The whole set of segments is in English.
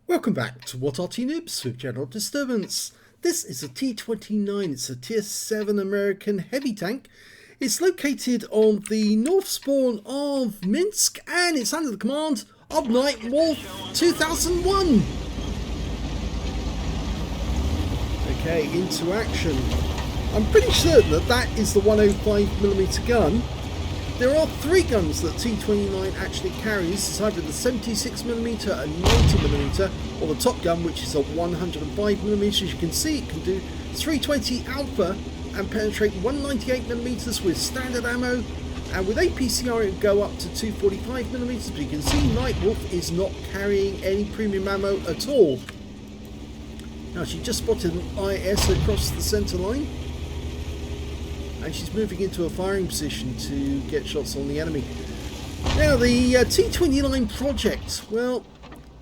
Welcome back to What Arty Noobs with General Disturbance. This is a T29, it's a Tier 7 American heavy tank. It's located on the north spawn of Minsk and it's under the command of Nightwolf 2001. Okay, into action. I'm pretty certain that that is the 105mm gun. There are three guns that T29 actually carries. It's either the 76mm and 90mm, or the top gun, which is a 105mm. As you can see, it can do 320 alpha and penetrate 198mm with standard ammo, and with APCR it would go up to 245mm. But you can see Nightwolf is not carrying any premium ammo at all. Now she just spotted an IS across the centre line, and she's moving into a firing position to get shots on the enemy. Now the T29 project, well,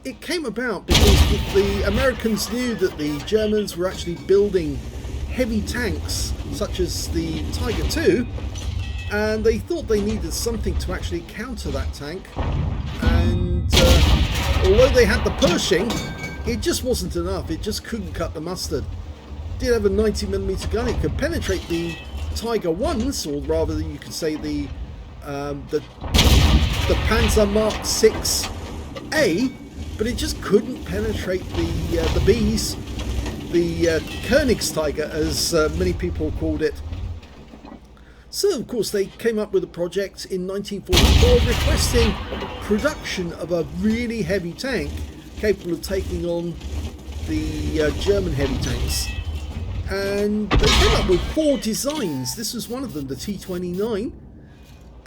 it came about because the Americans knew that the Germans were actually building heavy tanks such as the Tiger II, and they thought they needed something to actually counter that tank. And although they had the Pershing, it just wasn't enough. It just couldn't cut the mustard. It did have a 90mm gun. It could penetrate the Tiger 1s, or rather you could say the Panzer Mark 6A, but it just couldn't penetrate the Bs, the Königstiger, as many people called it. So of course they came up with a project in 1944 requesting production of a really heavy tank capable of taking on the German heavy tanks. And they came up with four designs. This was one of them, the T29,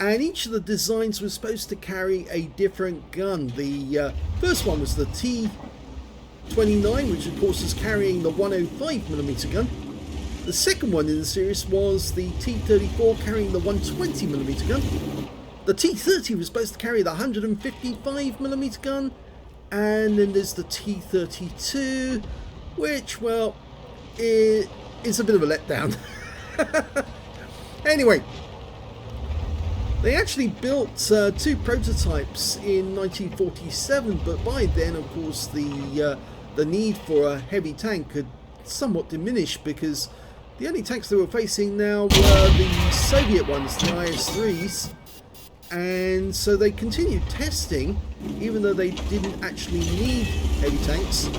and each of the designs was supposed to carry a different gun. The first one was the T29, which of course is carrying the 105mm gun. The second one in the series was the T34, carrying the 120mm gun. The T30 was supposed to carry the 155mm gun, and then there's the T32, which, well, it's a bit of a letdown. Anyway, they actually built two prototypes in 1947, but by then, of course, the need for a heavy tank had somewhat diminished, because the only tanks they were facing now were the Soviet ones, the IS-3s, and so they continued testing, even though they didn't actually need heavy tanks.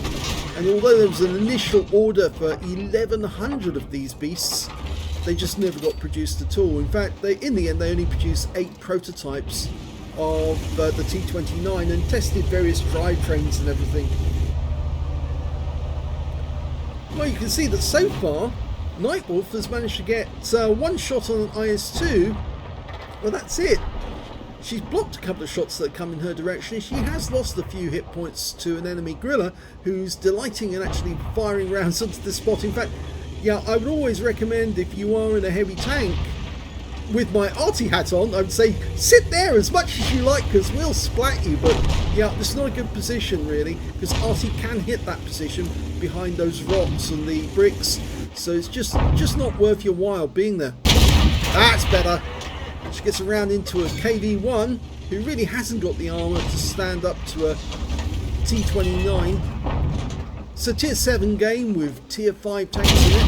And although there was an initial order for 1,100 of these beasts, they just never got produced at all. In fact, in the end they only produced 8 prototypes of the T29 and tested various drivetrains and everything. Well, you can see that so far Nightwolf has managed to get one shot on an IS-2. Well, that's it. She's blocked a couple of shots that come in her direction. She has lost a few hit points to an enemy guerrilla who's delighting in actually firing rounds onto the spot. In fact, yeah, I would always recommend, if you are in a heavy tank with my Arty hat on, I would say sit there as much as you like, because we'll splat you. But yeah, it's not a good position really, because Arty can hit that position behind those rocks and the bricks, so it's just not worth your while being there. That's better. She gets around into a KV-1 who really hasn't got the armour to stand up to a T29. It's a Tier 7 game with Tier 5 tanks in it.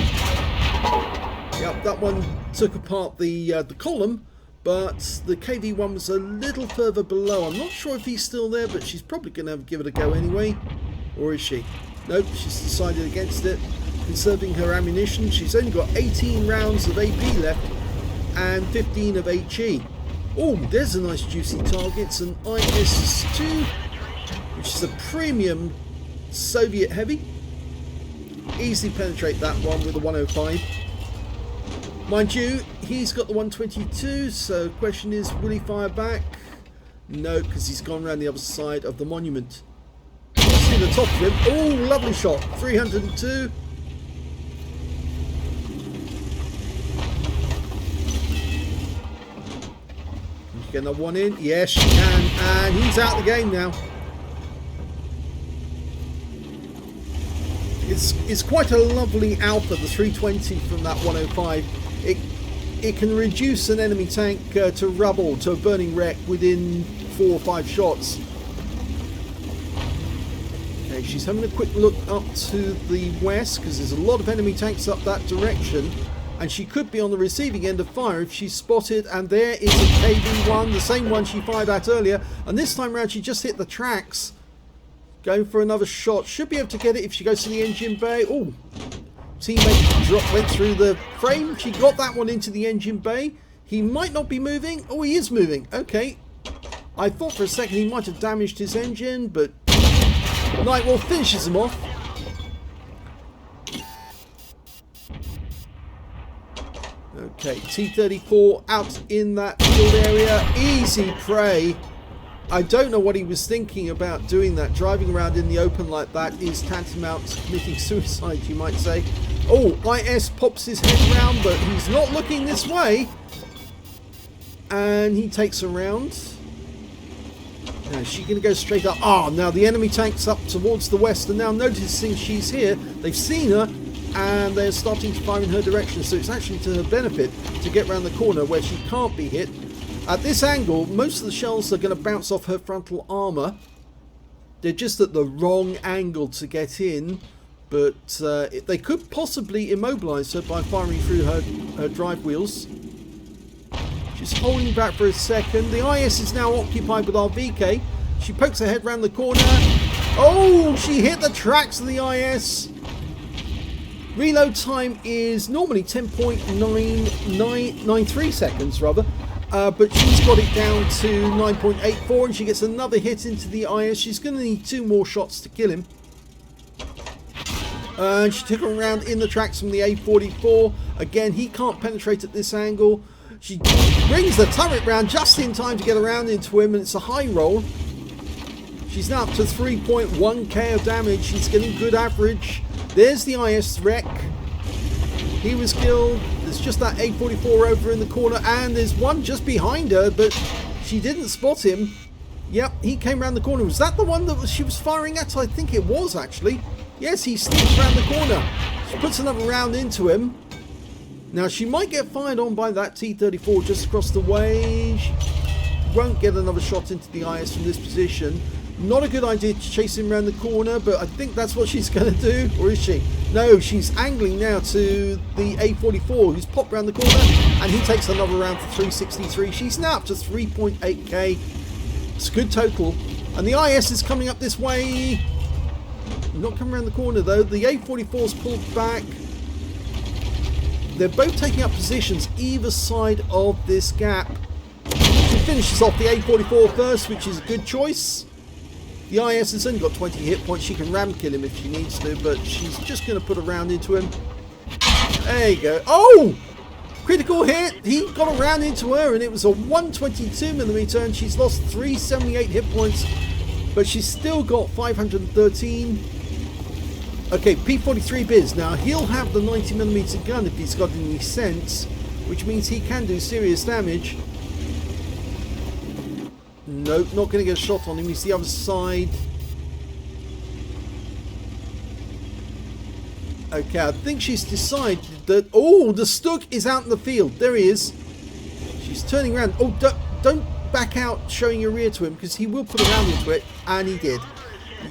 Yep, that one took apart the column, but the KV-1 was a little further below. I'm not sure if he's still there, but she's probably going to give it a go anyway. Or is she? Nope, she's decided against it, conserving her ammunition. She's only got 18 rounds of AP left and 15 of HE. Oh, there's a nice juicy target. It's an IS-2, which is a premium Soviet heavy. Easily penetrate that one with a 105. Mind you, he's got the 122, so the question is, will he fire back? No, because he's gone around the other side of the monument. You see the top of him. Oh, lovely shot. 302. Get another one in. Yes, she can. And he's out of the game now. It's quite a lovely alpha, the 320 from that 105. It can reduce an enemy tank to rubble, to a burning wreck within 4 or 5 shots. Okay, she's having a quick look up to the west because there's a lot of enemy tanks up that direction, and she could be on the receiving end of fire if she's spotted. And there is a KB1, the same one she fired at earlier, and this time around she just hit the tracks. Going for another shot, should be able to get it if she goes to the engine bay. Oh, teammate went through the frame. She got that one into the engine bay. He might not be moving. Oh, he is moving. Okay, I thought for a second he might have damaged his engine, but Nightwolf finishes him off. Okay, T34 out in that field area. Easy prey. I don't know what he was thinking about doing that. Driving around in the open like that is tantamount to committing suicide, you might say. Oh, IS pops his head round, but he's not looking this way. And he takes a round. Now, is she going to go straight up? Ah, now the enemy tank's up towards the west and now noticing she's here. They've seen her and they're starting to fire in her direction. So it's actually to her benefit to get around the corner where she can't be hit. At this angle, most of the shells are going to bounce off her frontal armour. They're just at the wrong angle to get in. But they could possibly immobilise her by firing through her drive wheels. She's holding back for a second. The IS is now occupied with our VK. She pokes her head round the corner. Oh, she hit the tracks of the IS. Reload time is normally 10.993 seconds, rather. But she's got it down to 9.84 and she gets another hit into the IS. She's going to need 2 more shots to kill him. She took him around in the tracks from the A44. Again, he can't penetrate at this angle. She brings the turret round just in time to get around into him, and it's a high roll. She's now up to 3.1k of damage. She's getting good average. There's the IS wreck. He was killed. There's just that A44 over in the corner, and there's one just behind her, but she didn't spot him. Yep, he came around the corner. Was that the one that she was firing at? I think it was, actually. Yes, he sneaks around the corner. She puts another round into him. Now, she might get fired on by that T34 just across the way. She won't get another shot into the IS from this position. Not a good idea to chase him around the corner, but I think that's what she's going to do. Or is she? No, she's angling now to the A44, who's popped around the corner, and he takes another round for 363. She's now up to 3.8k. It's a good total. And the IS is coming up this way. Not coming around the corner, though. The A44's pulled back. They're both taking up positions either side of this gap. She finishes off the A44 first, which is a good choice. The IS has only got 20 hit points. She can ram kill him if she needs to, but she's just going to put a round into him. There you go. Oh! Critical hit. He got a round into her, and it was a 122mm, and she's lost 378 hit points, but she's still got 513. Okay, P43 Biz. Now, he'll have the 90mm gun if he's got any sense, which means he can do serious damage. Nope, not going to get a shot on him. He's the other side. Okay, I think she's decided that... Oh, the Stug is out in the field. There he is. She's turning around. Oh, don't back out showing your rear to him, because he will put a round into it. And he did.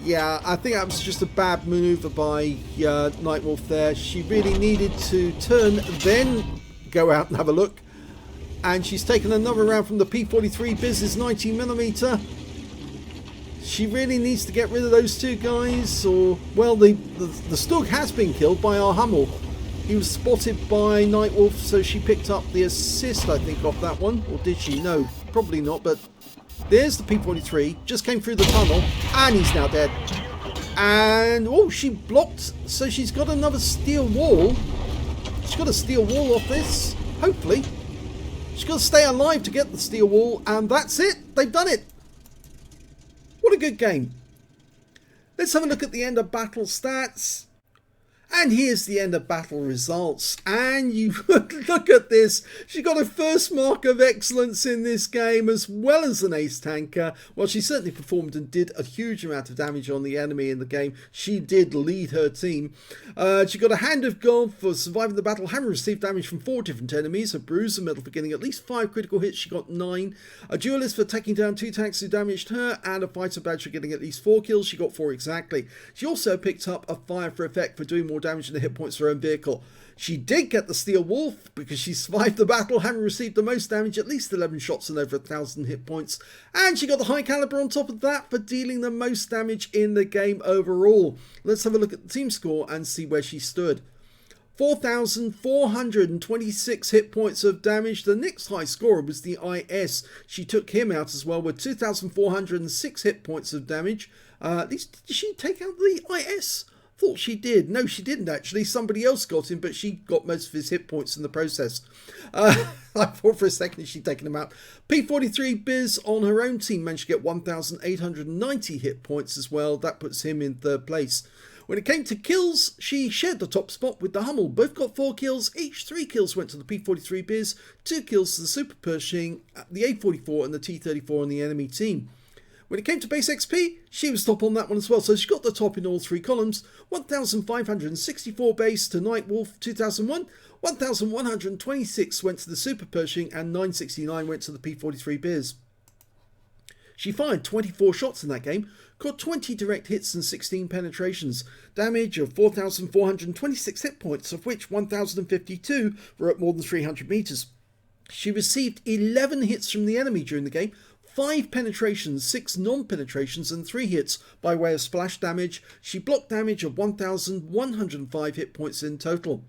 Yeah, I think that was just a bad maneuver by Nightwolf there. She really needed to turn, then go out and have a look. And she's taken another round from the P43 Business 90mm. She really needs to get rid of those two guys, or... Well, the Stug has been killed by our Hummel. He was spotted by Nightwolf, so she picked up the assist, I think, off that one. Or did she? No, probably not, but... There's the P43, just came through the tunnel, and he's now dead. And, oh, she blocked, so she's got another steel wall. She's got a steel wall off this, hopefully. She's got to stay alive to get the steel wall, and that's it. They've done it. What a good game. Let's have a look at the end of battle stats. And here's the end of battle results, and you look at this, she got a first mark of excellence in this game as well as an ace tanker. Well, she certainly performed and did a huge amount of damage on the enemy in the game. She did lead her team. She got a hand of gold for surviving the battle. Hammer received damage from 4 different enemies, a bruiser medal for getting at least 5 critical hits, she got 9, a duelist for taking down 2 tanks who damaged her, and a fighter badge for getting at least 4 kills, she got 4 exactly. She also picked up a fire for effect for doing more damage than the hit points for her own vehicle. She did get the Steel Wolf because she survived the battle, having received the most damage, at least 11 shots and over 1,000 hit points. And she got the High Caliber on top of that for dealing the most damage in the game overall. Let's have a look at the team score and see where she stood. 4,426 hit points of damage. The next high scorer was the IS. She took him out as well with 2,406 hit points of damage. At least, did she take out the IS? Thought she did. No, she didn't actually. Somebody else got him, but she got most of his hit points in the process. I thought for a second she'd taken him out. P43 Biz on her own team managed to get 1,890 hit points as well. That puts him in 3rd place. When it came to kills, she shared the top spot with the Hummel. Both got 4 kills each. 3 kills went to the P43 Biz, 2 kills to the Super Pershing, the A44 and the T34 on the enemy team. When it came to base XP, she was top on that one as well, so she got the top in all 3 columns. 1,564 base to Nightwolf 2001, 1,126 went to the Super Pershing, and 969 went to the P43 Biz. She fired 24 shots in that game, got 20 direct hits and 16 penetrations, damage of 4,426 hit points, of which 1,052 were at more than 300 meters. She received 11 hits from the enemy during the game, 5 penetrations, 6 non-penetrations and 3 hits by way of splash damage. She blocked damage of 1,105 hit points in total.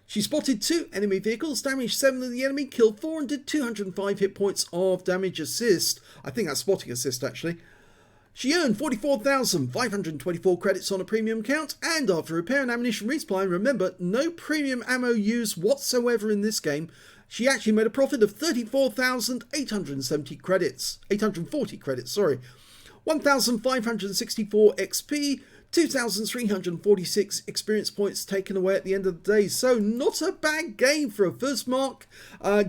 She spotted 2 enemy vehicles, damaged 7 of the enemy, killed 4 and did 205 hit points of damage assist. I think that's spotting assist actually. She earned 44,524 credits on a premium count, and after repair and ammunition resupply, remember, no premium ammo used whatsoever in this game, she actually made a profit of 34,870 credits. 840 credits, sorry. 1,564 XP, 2,346 experience points taken away at the end of the day. So not a bad game for a first mark.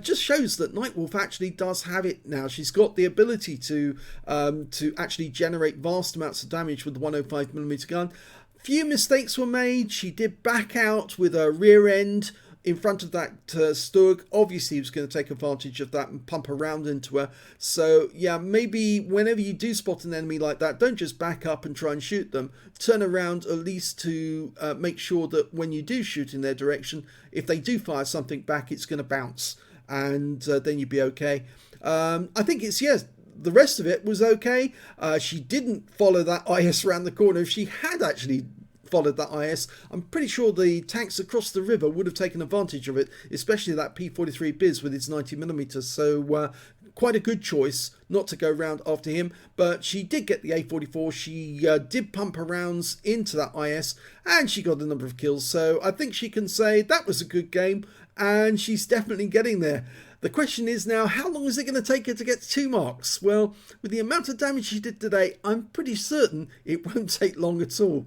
Just shows that Nightwolf actually does have it now. She's got the ability to actually generate vast amounts of damage with the 105mm gun. Few mistakes were made. She did back out with a rear end in front of that Stug. Obviously he was going to take advantage of that and pump around into her. So yeah, maybe whenever you do spot an enemy like that, don't just back up and try and shoot them. Turn around at least to make sure that when you do shoot in their direction, if they do fire something back, it's going to bounce, and then you'd be okay. I think it's, yes, the rest of it was okay. She didn't follow that IS around the corner. If she had actually followed that IS, I'm pretty sure the tanks across the river would have taken advantage of it, especially that P43 Biz with its 90mm. So quite a good choice not to go round after him. But she did get the A44. She did pump her rounds into that IS, and she got a number of kills. So I think she can say that was a good game, and she's definitely getting there. The question is now, how long is it going to take her to get to 2 marks? Well, with the amount of damage she did today, I'm pretty certain it won't take long at all.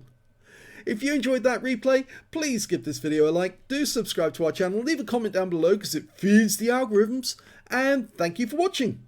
If you enjoyed that replay, please give this video a like, do subscribe to our channel, leave a comment down below because it feeds the algorithms, and thank you for watching.